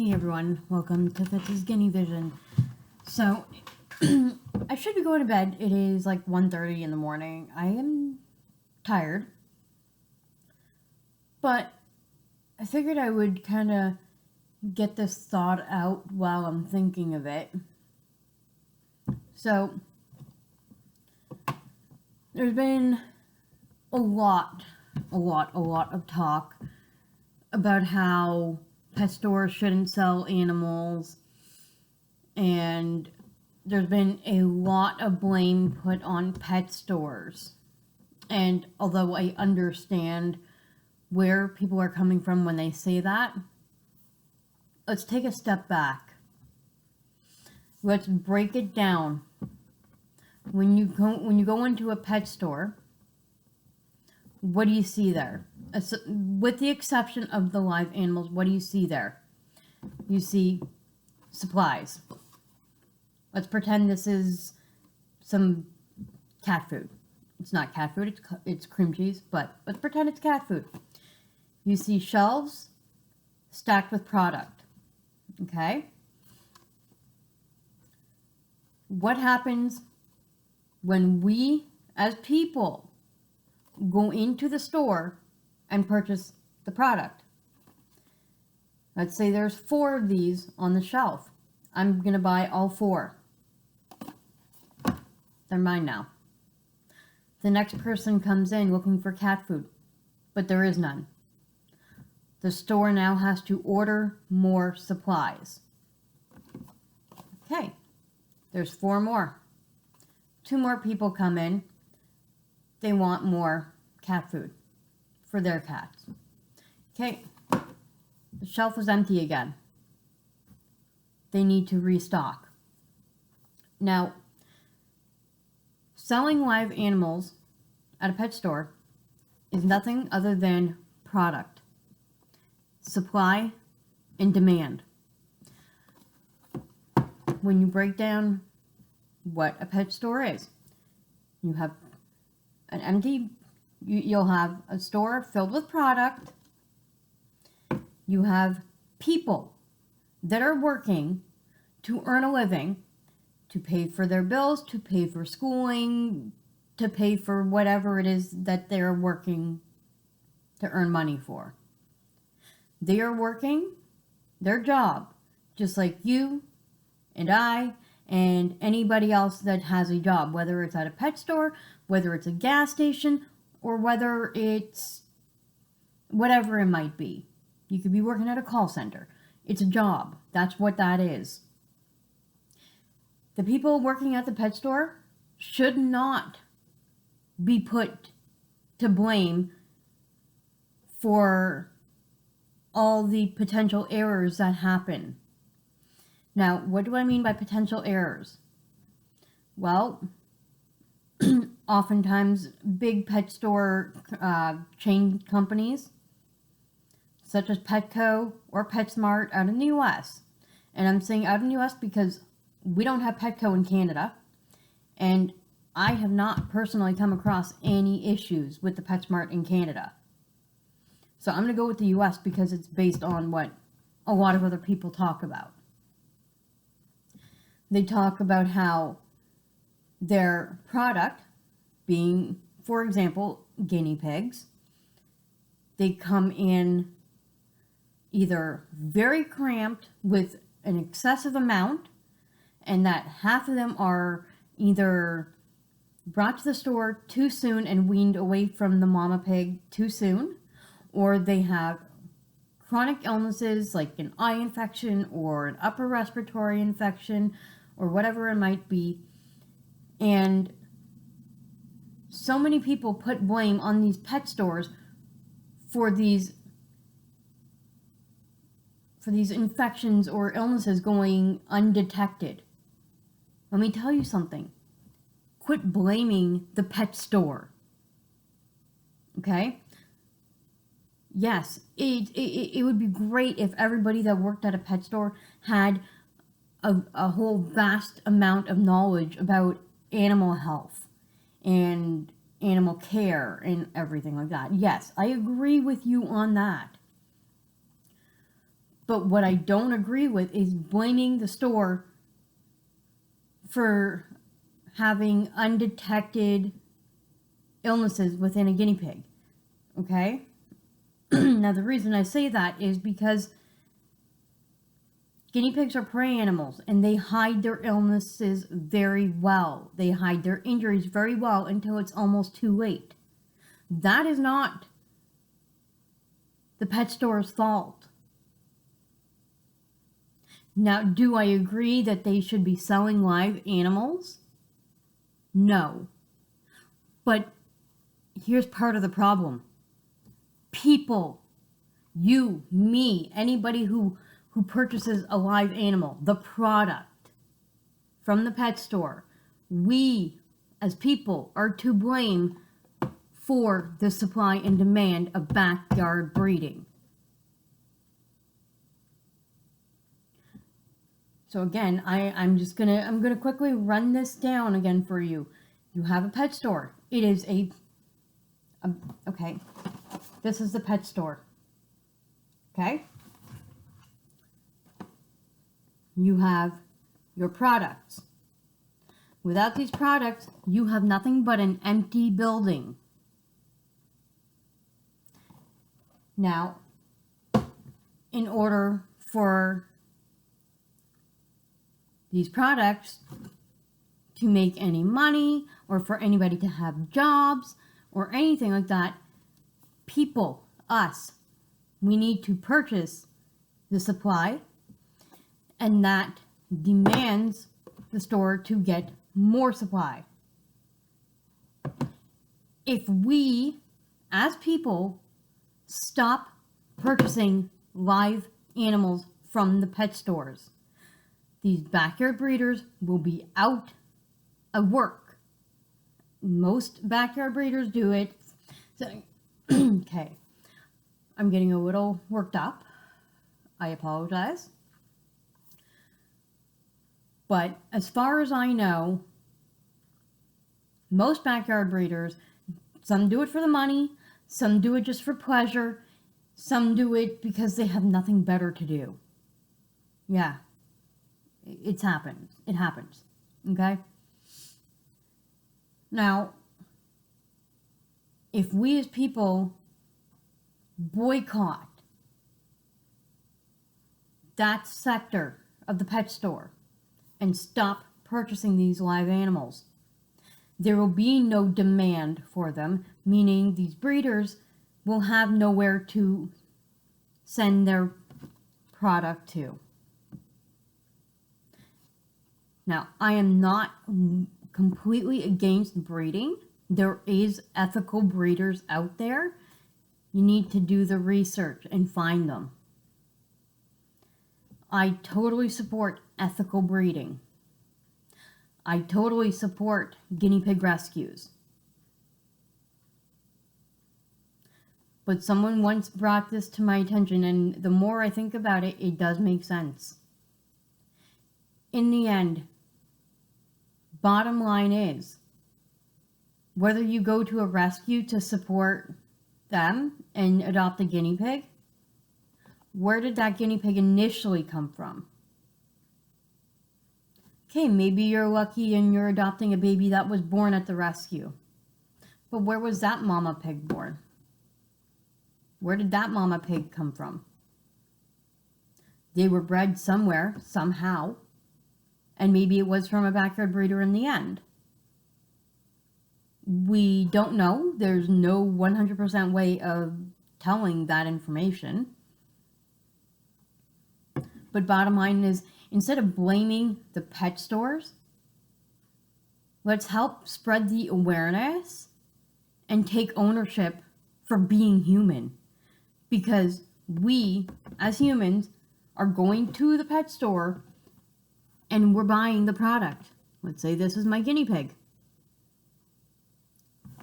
Hey everyone, welcome to Fitz's Guinea Vision. So, I should be going to bed. It is like 1:30 in the morning. I am tired, but I figured I would kind of get this thought out while I'm thinking of it. So, there's been a lot of talk about how pet stores shouldn't sell animals, and there's been a lot of blame put on pet stores. And although I understand where people are coming from when they say that, let's take a step back. Let's break it down. When you go into a pet store, what do you see there? With the exception of the live animals, what do you see there? You see supplies. Let's pretend this is some cat food. It's not cat food, it's cream cheese, but let's pretend it's cat food. You see shelves stacked with product. Okay? What happens when we, as people, go into the store and purchase the product? Let's say there's 4 of these on the shelf. I'm going to buy all 4. They're mine now. The next person comes in looking for cat food, but there is none. The store now has to order more supplies. Okay, there's 4 more. 2 more people come in. They want more cat food for their cats. Okay, the shelf is empty again. They need to restock. Now, selling live animals at a pet store is nothing other than product, supply, and demand. When you break down what a pet store is, you have an empty, you'll have a store filled with product. You have people that are working to earn a living, to pay for their bills, to pay for schooling, to pay for whatever it is that they're working to earn money for. They are working their job just like you and I and anybody else that has a job, whether it's at a pet store, whether it's a gas station, or whether it's whatever it might be. You could be working at a call center. It's a job. That's what that is. The people working at the pet store should not be put to blame for all the potential errors that happen. Now, what do I mean by potential errors? Well, oftentimes big pet store chain companies, such as Petco or PetSmart out in the US. And I'm saying out in the US because we don't have Petco in Canada, and I have not personally come across any issues with the PetSmart in Canada. So I'm going to go with the US because it's based on what a lot of other people talk about. They talk about how their product, being, for example, guinea pigs, they come in either very cramped with an excessive amount, and that half of them are either brought to the store too soon and weaned away from the mama pig too soon, or they have chronic illnesses like an eye infection or an upper respiratory infection or whatever it might be. And so many people put blame on these pet stores for these infections or illnesses going undetected. Let me tell you something. Quit blaming the pet store. Okay? Yes, it would be great if everybody that worked at a pet store had a whole vast amount of knowledge about animal health and animal care and everything like that. Yes, I agree with you on that. But what I don't agree with is blaming the store for having undetected illnesses within a guinea pig. Okay? Now, the reason I say that is because guinea pigs are prey animals and they hide their illnesses very well. They hide their injuries very well until it's almost too late. That is not the pet store's fault. Now, do I agree that they should be selling live animals? No. But here's part of the problem. People, you, me, anybody who purchases a live animal, the product from the pet store, we as people are to blame for the supply and demand of backyard breeding. So again, I'm gonna quickly run this down again for you. You have a pet store. It is okay. This is the pet store. Okay? You have your products. Without these products, you have nothing but an empty building. Now, in order for these products to make any money or for anybody to have jobs or anything like that, people, us, we need to purchase the supply, and that demands the store to get more supply. If we, as people, stop purchasing live animals from the pet stores, these backyard breeders will be out of work. Most backyard breeders do it. So, okay, I'm getting a little worked up. I apologize. But as far as I know, most backyard breeders, some do it for the money, some do it just for pleasure, some do it because they have nothing better to do. Yeah, it's happened. It happens. Okay? Now, if we as people boycott that sector of the pet store and stop purchasing these live animals, there will be no demand for them, meaning these breeders will have nowhere to send their product to. Now, I am not completely against breeding. There is ethical breeders out there. You need to do the research and find them. I totally support ethical breeding. I totally support guinea pig rescues. But someone once brought this to my attention, and the more I think about it, it does make sense. In the end, bottom line is, whether you go to a rescue to support them and adopt a guinea pig, where did that guinea pig initially come from? Okay, maybe you're lucky and you're adopting a baby that was born at the rescue. But where was that mama pig born? Where did that mama pig come from? They were bred somewhere, somehow. And maybe it was from a backyard breeder in the end. We don't know. There's no 100% way of telling that information. But bottom line is, instead of blaming the pet stores, let's help spread the awareness and take ownership for being human. Because we, as humans, are going to the pet store and we're buying the product. Let's say this is my guinea pig.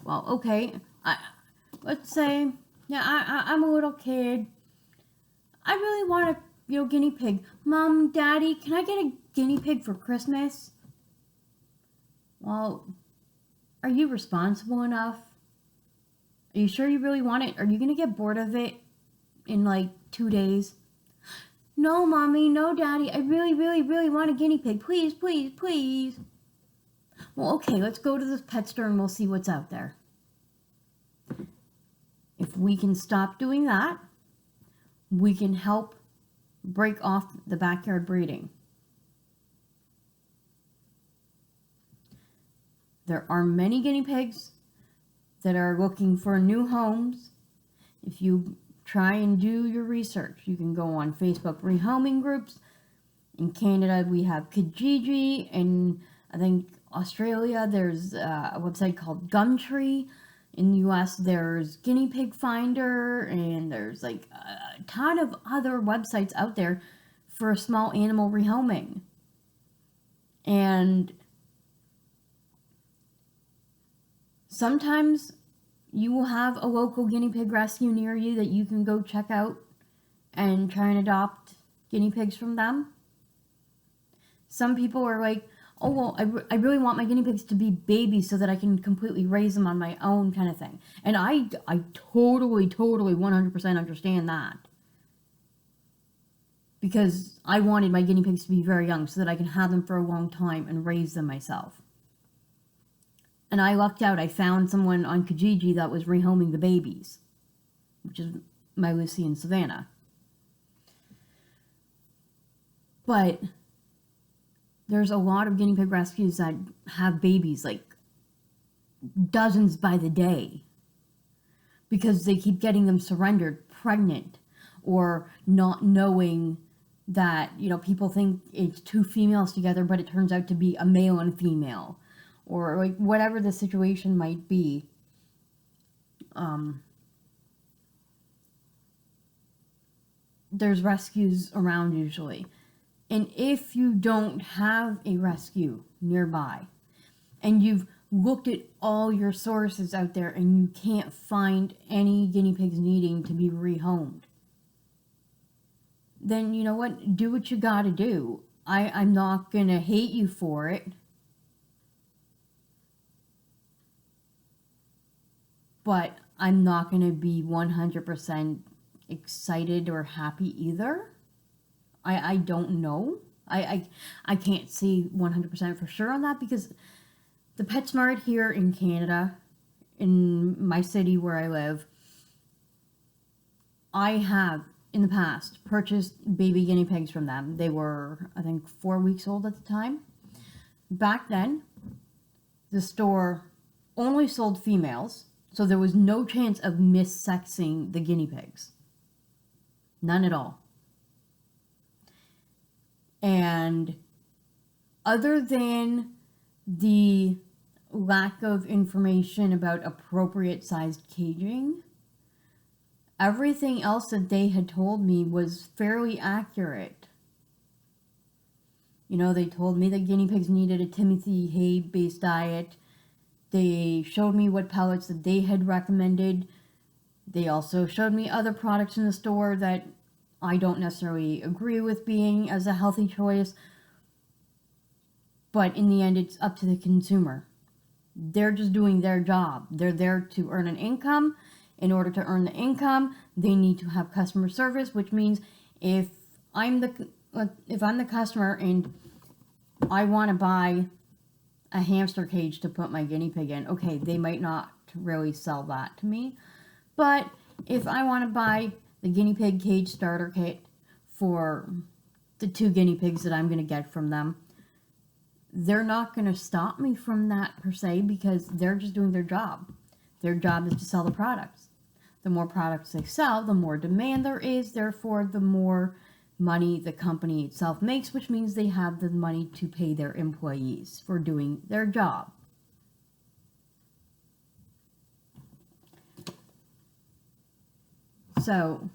Well, okay, let's say, I'm a little kid. I really want a guinea pig. Mom, Daddy, can I get a guinea pig for Christmas? Well, are you responsible enough? Are you sure you really want it? Are you going to get bored of it in like 2 days? No, Mommy, no, Daddy, I really, really, really want a guinea pig. Please, please, please. Well, okay, let's go to this pet store and we'll see what's out there. If we can stop doing that, we can help break off the backyard breeding. There are many guinea pigs that are looking for new homes. If you try and do your research, you can go on Facebook rehoming groups. In Canada, we have Kijiji. In, I think, Australia, there's a website called Gumtree. In the US, there's Guinea Pig Finder, and there's like a ton of other websites out there for small animal rehoming. And sometimes you will have a local guinea pig rescue near you that you can go check out and try and adopt guinea pigs from them. Some people are like, oh, well, I really want my guinea pigs to be babies so that I can completely raise them on my own, kind of thing. And I totally 100% understand that. Because I wanted my guinea pigs to be very young so that I can have them for a long time and raise them myself. And I lucked out. I found someone on Kijiji that was rehoming the babies, which is my Lucy and Savannah. But there's a lot of guinea pig rescues that have babies, like dozens by the day, because they keep getting them surrendered pregnant, or not knowing that, you know, people think it's two females together, but it turns out to be a male and female, or like whatever the situation might be. There's rescues around usually. And if you don't have a rescue nearby, and you've looked at all your sources out there and you can't find any guinea pigs needing to be rehomed, then you know what? Do what you gotta do. I'm not gonna hate you for it. But I'm not gonna be 100% excited or happy either. I don't know. I can't say 100% for sure on that, because the PetSmart here in Canada, in my city where I live, I have in the past purchased baby guinea pigs from them. They were, I think, 4 weeks old at the time. Back then, the store only sold females, so there was no chance of missexing the guinea pigs. None at all. And other than the lack of information about appropriate sized caging, everything else that they had told me was fairly accurate. You know, they told me that guinea pigs needed a Timothy hay based diet. They showed me what pellets that they had recommended. They also showed me other products in the store that I don't necessarily agree with being as a healthy choice, but in the end, it's up to the consumer. They're just doing their job. They're there to earn an income. In order to earn the income, they need to have customer service, which means if I'm the customer and I want to buy a hamster cage to put my guinea pig in, okay, they might not really sell that to me, but if I want to buy the guinea pig cage starter kit for the 2 guinea pigs that I'm going to get from them, they're not going to stop me from that per se, because they're just doing their job. Their job is to sell the products. The more products they sell, the more demand there is, therefore the more money the company itself makes, which means they have the money to pay their employees for doing their job. So,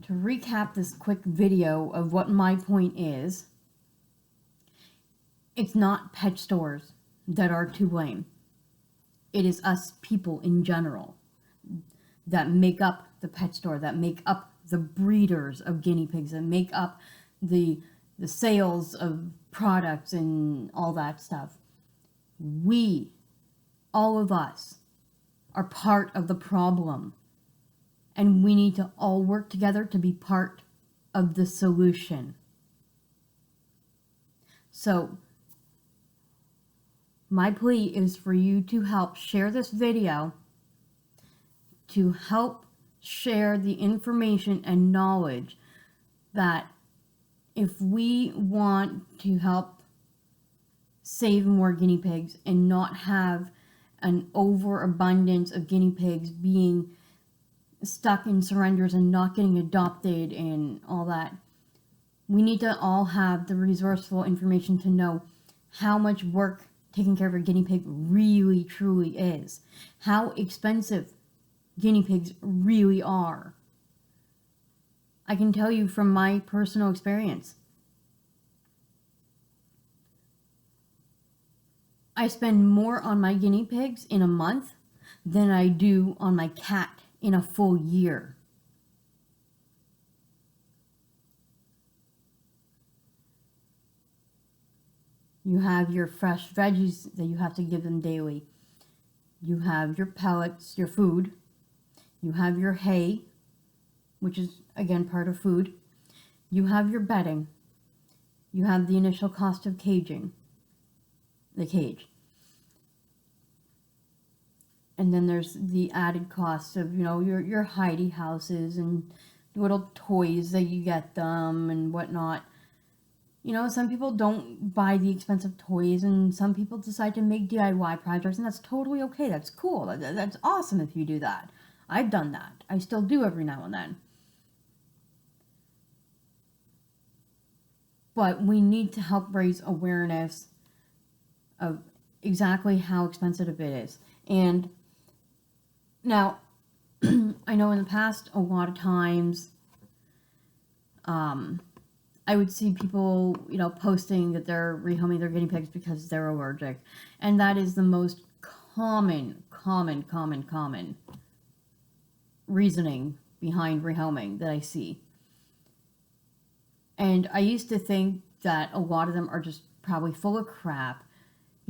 to recap this quick video of what my point is, it's not pet stores that are to blame. It is us people in general that make up the pet store, that make up the breeders of guinea pigs, that make up the sales of products and all that stuff. We, all of us, are part of the problem. and we need to all work together to be part of the solution. So, my plea is for you to help share this video, to help share the information and knowledge that if we want to help save more guinea pigs and not have an overabundance of guinea pigs being stuck in surrenders and not getting adopted and all that, we need to all have the resourceful information to know how much work taking care of a guinea pig really truly is, how expensive guinea pigs really are. I can tell you from my personal experience, I spend more on my guinea pigs in a month than I do on my cat in a full year. You have your fresh veggies that you have to give them daily. You have your pellets, your food. You have your hay, which is, again, part of food. You have your bedding. You have the initial cost of caging, the cage. And then there's the added cost of, your hidey houses and little toys that you get them and whatnot. Some people don't buy the expensive toys, and some people decide to make DIY projects, and that's totally okay. That's cool. That's awesome if you do that. I've done that. I still do every now and then. But we need to help raise awareness of exactly how expensive it is. And now, I know in the past, a lot of times, I would see people, posting that they're rehoming their guinea pigs because they're allergic. And that is the most common reasoning behind rehoming that I see. And I used to think that a lot of them are just probably full of crap.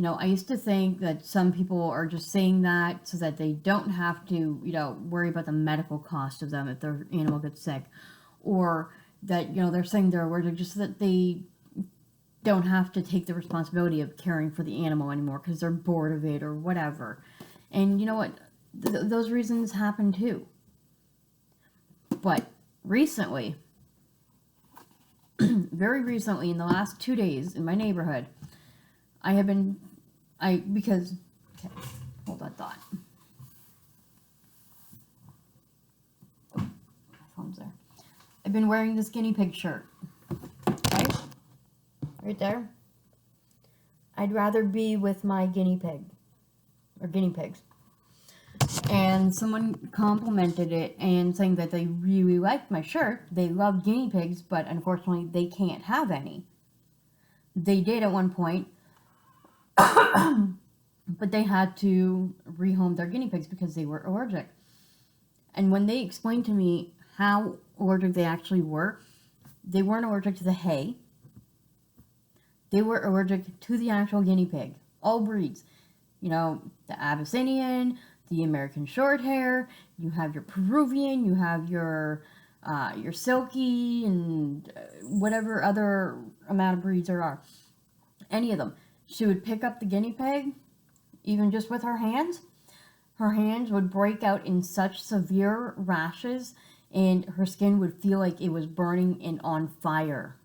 I used to think that some people are just saying that so that they don't have to, worry about the medical cost of them if their animal gets sick. Or that, they're saying they're allergic just so that they don't have to take the responsibility of caring for the animal anymore because they're bored of it or whatever. And you know what? Those reasons happen too. But recently, very recently, in the last 2 days in my neighborhood, because, okay, hold that thought. Oh, my phone's there. I've been wearing this guinea pig shirt, right there. I'd rather be with my guinea pig, or guinea pigs. And someone complimented it and saying that they really liked my shirt. They love guinea pigs, but unfortunately they can't have any. They did at one point, but they had to rehome their guinea pigs because they were allergic. And when they explained to me how allergic they actually were, they weren't allergic to the hay. They were allergic to the actual guinea pig. All breeds. The Abyssinian, the American Shorthair, you have your Peruvian, you have your Silky, and whatever other amount of breeds there are. Any of them. She would pick up the guinea pig, even just with her hands. Her hands would break out in such severe rashes, and her skin would feel like it was burning and on fire.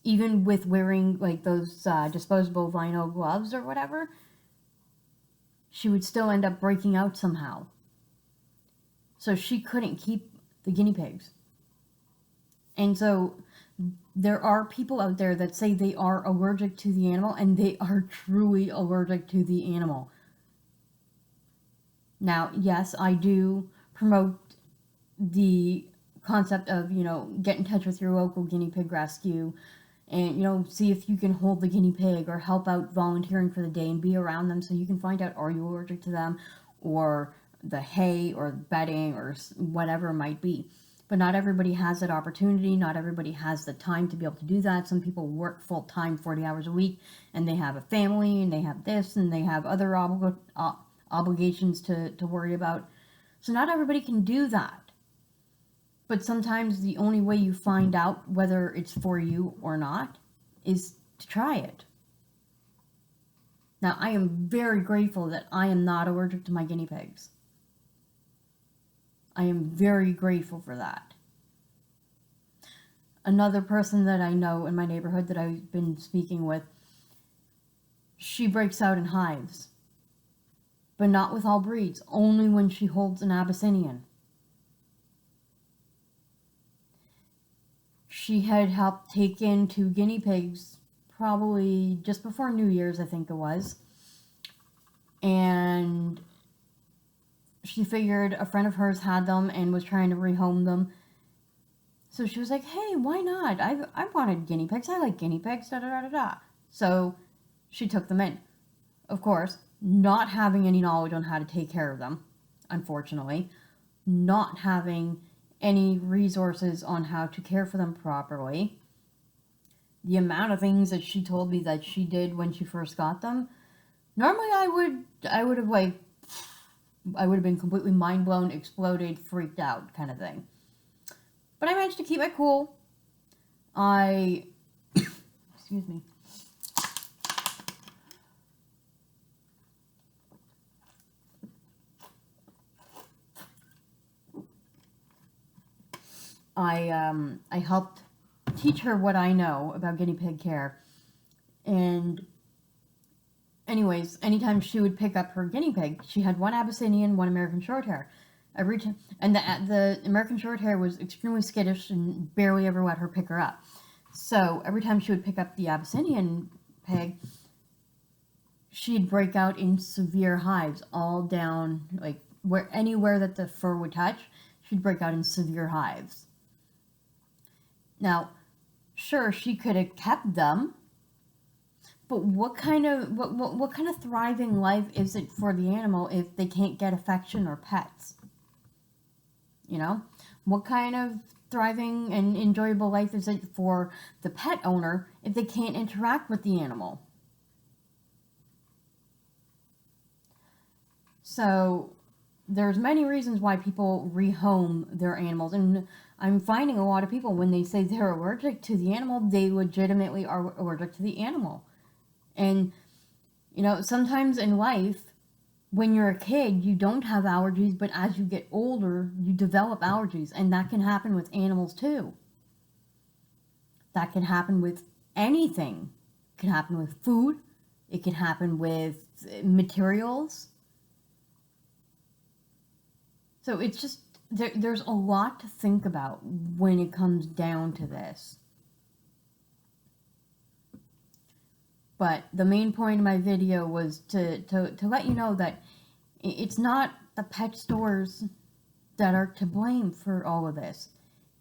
Even with wearing like those disposable vinyl gloves or whatever, she would still end up breaking out somehow. So she couldn't keep the guinea pigs. And so there are people out there that say they are allergic to the animal, and they are truly allergic to the animal. Now, yes, I do promote the concept of, get in touch with your local guinea pig rescue and, see if you can hold the guinea pig or help out volunteering for the day and be around them so you can find out, are you allergic to them or the hay or bedding or whatever it might be. But not everybody has that opportunity. Not everybody has the time to be able to do that. Some people work full-time, 40 hours a week, and they have a family, and they have this, and they have other obligations to worry about. So not everybody can do that. But sometimes the only way you find out whether it's for you or not is to try it. Now, I am very grateful that I am not allergic to my guinea pigs. I am very grateful for that. Another person that I know in my neighborhood that I've been speaking with, she breaks out in hives. But not with all breeds, only when she holds an Abyssinian. She had helped take in 2 guinea pigs probably just before New Year's, I think it was. And she figured a friend of hers had them and was trying to rehome them. So she was like, hey, why not? I wanted guinea pigs. I like guinea pigs, da-da-da-da-da. So she took them in. Of course, not having any knowledge on how to take care of them, unfortunately. Not having any resources on how to care for them properly. The amount of things that she told me that she did when she first got them, normally I would have been completely mind blown, exploded, freaked out kind of thing. But I managed to keep it cool. Excuse me. I helped teach her what I know about guinea pig care. And anyways, anytime she would pick up her guinea pig, she had 1 Abyssinian, 1 American Shorthair. And the American Shorthair was extremely skittish and barely ever let her pick her up. So every time she would pick up the Abyssinian pig, she'd break out in severe hives all down, like anywhere that the fur would touch, she'd break out in severe hives. Now, sure, she could have kept them, but what kind of thriving life is it for the animal if they can't get affection or pets? You know, what kind of thriving and enjoyable life is it for the pet owner if they can't interact with the animal? So there's many reasons why people rehome their animals, and I'm finding a lot of people, when they say they're allergic to the animal, they legitimately are allergic to the animal. And you know, sometimes in life, when you're a kid, you don't have allergies, but as you get older, you develop allergies, and that can happen with animals too. That can happen with anything. It can happen with food. It can happen with materials. So it's just, there's a lot to think about when it comes down to this. But the main point of my video was to let you know that it's not the pet stores that are to blame for all of this.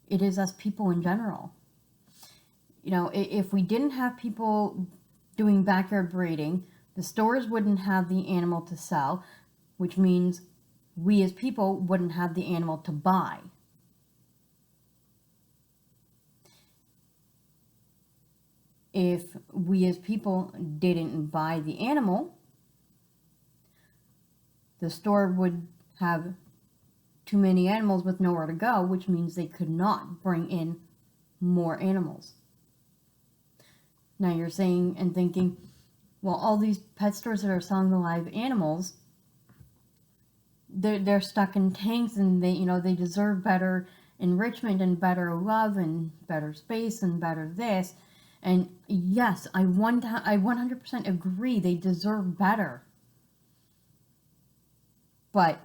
It is us people in general. You know, if we didn't have people doing backyard breeding, the stores wouldn't have the animal to sell, which means we as people wouldn't have the animal to buy. If we as people didn't buy the animal, the store would have too many animals with nowhere to go, which means they could not bring in more animals. Now you're saying and thinking, well, all these pet stores that are selling the live animals, they're stuck in tanks, and they deserve better enrichment and better love and better space and better this. And yes, I 100% agree, they deserve better. But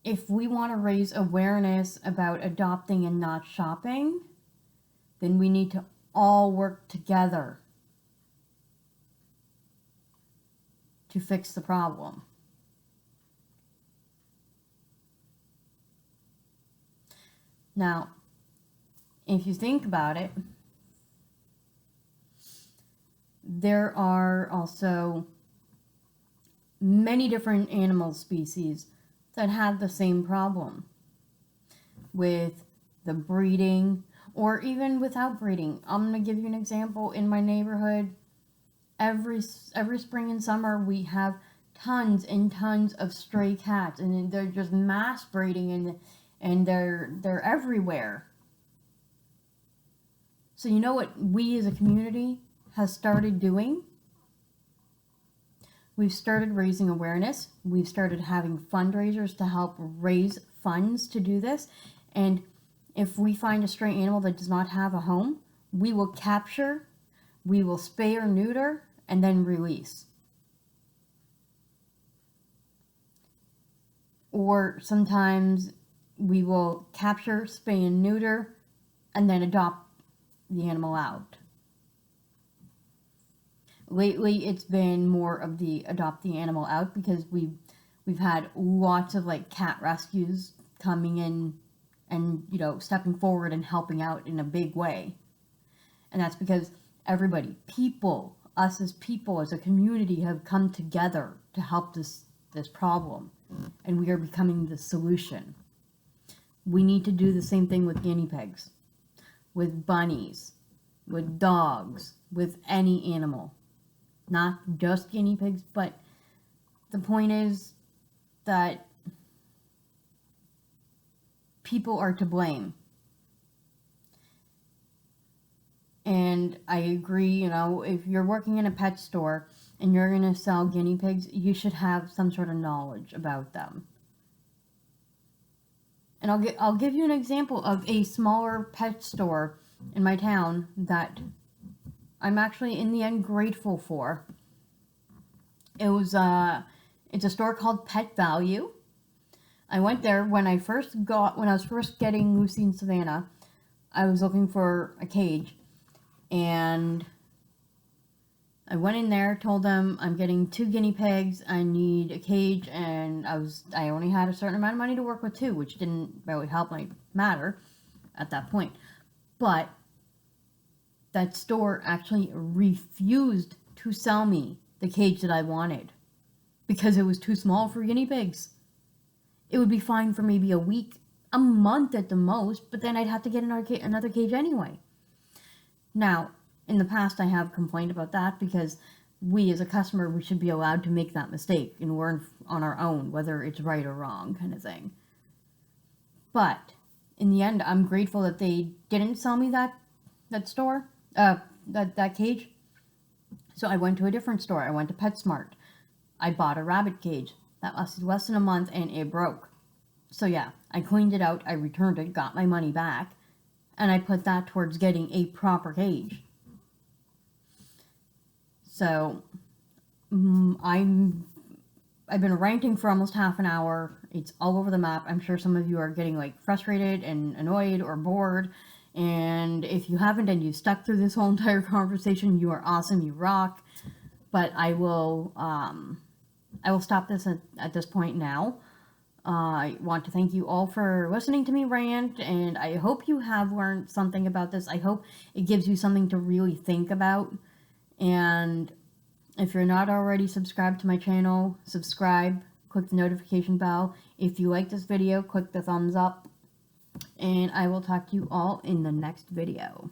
if we want to raise awareness about adopting and not shopping, then we need to all work together to fix the problem. Now, if you think about it, there are also many different animal species that have the same problem with the breeding, or even without breeding. I'm going to give you an example. In my neighborhood, every spring and summer, we have tons and tons of stray cats, and they're just mass breeding, and they're everywhere. So you know what we as a community has started doing? We've started raising awareness. We've started having fundraisers to help raise funds to do this. And if we find a stray animal that does not have a home, we will capture, we will spay or neuter, and then release. Or sometimes we will capture, spay, and neuter, and then adopt the animal out. Lately, it's been more of the adopt the animal out because we've had lots of like cat rescues coming in and, you know, stepping forward and helping out in a big way. And that's because everybody, people, us as people, as a community, have come together to help this problem, and we are becoming the solution. We need to do the same thing with guinea pigs, with bunnies, with dogs, with any animal. Not just guinea pigs, but the point is that people are to blame. And I agree, you know, if you're working in a pet store and you're going to sell guinea pigs, you should have some sort of knowledge about them. And I'll give you an example of a smaller pet store in my town that I'm actually in the end grateful for. It's a store called Pet Value. I went there when I was first getting Lucy and Savannah. I was looking for a cage, and I went in there, told them I'm getting 2 guinea pigs, I need a cage, and I only had a certain amount of money to work with too, which didn't really help my matter at that point. But that store actually refused to sell me the cage that I wanted because it was too small for guinea pigs. It would be fine for maybe a week, a month at the most, but then I'd have to get another cage anyway. Now, in the past, I have complained about that because we as a customer, we should be allowed to make that mistake and learn on our own whether it's right or wrong kind of thing. But in the end, I'm grateful that they didn't sell me that cage. So I went to a different store. I went to PetSmart. I bought a rabbit cage. That lasted less than a month and it broke. So yeah, I cleaned it out, I returned it, got my money back, and I put that towards getting a proper cage. So I've been ranting for almost half an hour. It's all over the map. I'm sure some of you are getting like frustrated and annoyed or bored. And if you haven't and you stuck through this whole entire conversation, you are awesome. You rock. But I will stop this at this point now. I want to thank you all for listening to me rant, and I hope you have learned something about this. I hope it gives you something to really think about. And if you're not already subscribed to my channel, subscribe, click the notification bell. If you like this video, click the thumbs up, and I will talk to you all in the next video.